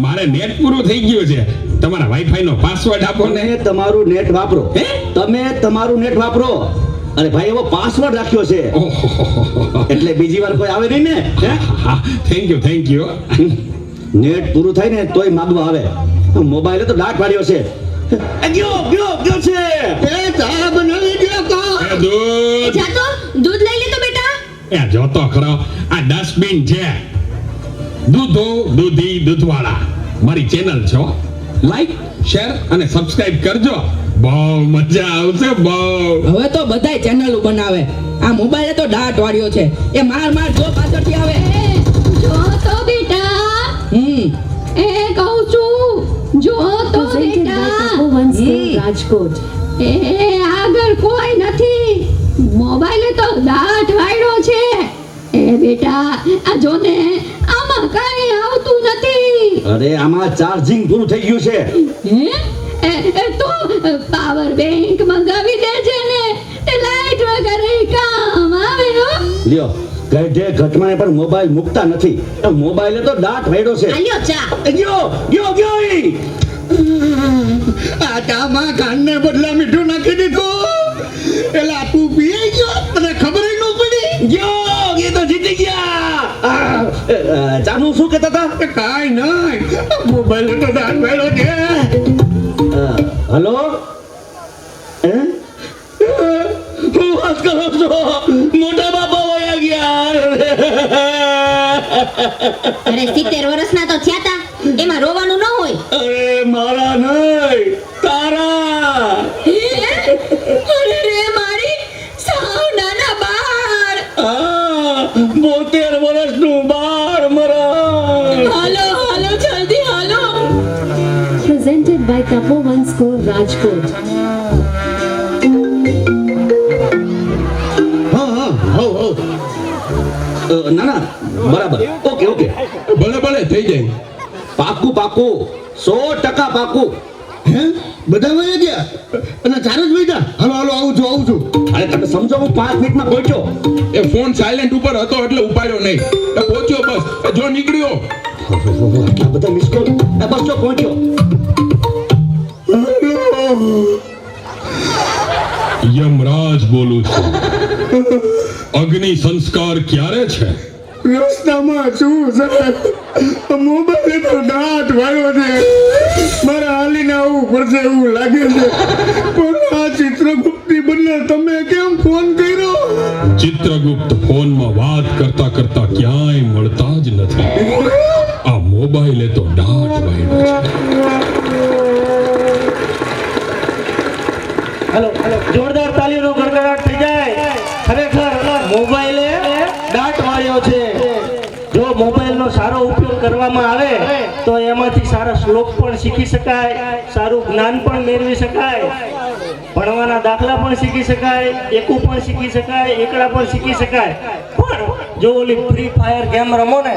મારે નેટ પૂરું થઈ ગયું છે. તમારા વાઈફાઈ નો પાસવર્ડ આપો ને. તમે તમારું નેટ વાપરો. તમે તમારું નેટ વાપરો. અરે ભાઈ એવો પાસવર્ડ રાખ્યો છે એટલે બીજી વાર કોઈ આવે નહીં ને. Thank you. નેટ પૂરું થાય ને તોય માગવા આવે. મોબાઈલે તો દાટ વાળ્યો છે. ગયો છે. એ ચા બનાવી દે તો. જા તો દૂધ લઈ લે તો બેટા. એ જોતો ખરો આ ડસ્ટબિન છે. દૂધો દૂધી દૂધવાળા મારી ચેનલ છો. લાઈક શેર અને સબસ્ક્રાઇબ કરજો. બહુ મજા આવશે બહુ. હવે તો બધાય ચેનલો બનાવે. આ મોબાઈલે તો દાટ વાળ્યો છે. એ માર જો પાછળથી આવે. જો તો બેટા એ કહું છું જો તો બેટા રાજકોટ એ આગળ કોઈ નથી. મોબાઈલે તો દાટ વાળ્યો છે. એ બેટા આ જો ને આમાં કઈ આવતું નથી. અરે આમાં ચાર્જિંગ પૂરું થઈ ગયું છે. એ તો પાવર બેંક મંગાવી દેજે ને. તે લાઈટ વગર કામ આવે હો. લ્યો ગઢે ઘટમાને પણ મોબાઈલ મુકતા નથી. મોબાઈલે તો દાટ વાળ્યો છે. આલ્યો ચા. ગયો ઈ. આ ચામાં કાનને બદલા મીઠું નાખી દીધું. એલા તું પી ગયો તને ખબર ન પડી. ગયો એ તો જીતી ગયા. ચાનું શું કહેતા હતા? કાઈ નહીં, મોબાઈલ તો દાટ વાળ્યો છે. હલો હું વાત કરો છો? મોટા બાપા વયા ગયા. અરે 70 વર્ષના તો થયા તા. એમાં રોવાનું ન હોય. અરે મારા નહીં તારા. અરે રે મારી સાવ નાના બાળ. 72 વર્ષનું બાળ મરા. હાલો જલ્દી હાલો. presented by Tapovan School Rajkot ના બરાબર. ઓકે ભલે થઈ જાય. પાકું 100% પાકું. બધા વયા ગયા અને ચાર જ બેઠા. હાલો આવું છું. અરે તમે સમજો હું 5 મિનિટમાં પહોંચ્યો. એ ફોન સાયલેન્ટ ઉપર હતો એટલે ઉપાડ્યો નહીં. એ પહોંચ્યો બસ. એ જો નીકળ્યો. આટલા બધા મિસ કોલ. બસ જો પહોંચ્યો. યમરાજ બોલું છું. અગ્નિ સંસ્કાર ક્યારે છે? રસ્તામાં શું સાહેબ? મોબાઈલ તો દાટ વાળ્યો છે. મારે હાલીને આવવું પડશે એવું લાગે છે. પણ આ ચિત્રગુપ્તની બદલે તમે કેમ ફોન કર્યો? ચિત્રગુપ્ત ફોનમાં વાત કરતા ક્યાંય મળતા જ નથી. આ મોબાઈલે તો દાટ વાળ્યો છે. હેલો જોરદાર તાલીનો ગડગડાટ થઈ જાય. ખરેખર મોબાઈલે દાટ વાળ્યો છે. જો મોબાઈલનો સારો ઉપયોગ કરવામાં આવે તો એમાંથી સારા શ્લોક પણ શીખી શકાય, સારું જ્ઞાન પણ મેળવી શકાય, ભણવાના દાખલા પણ શીખી શકાય, એકું પણ શીખી શકાય, એકડા પણ શીખી શકાય. પણ જો ઓલી ફ્રી ફાયર ગેમ રમો ને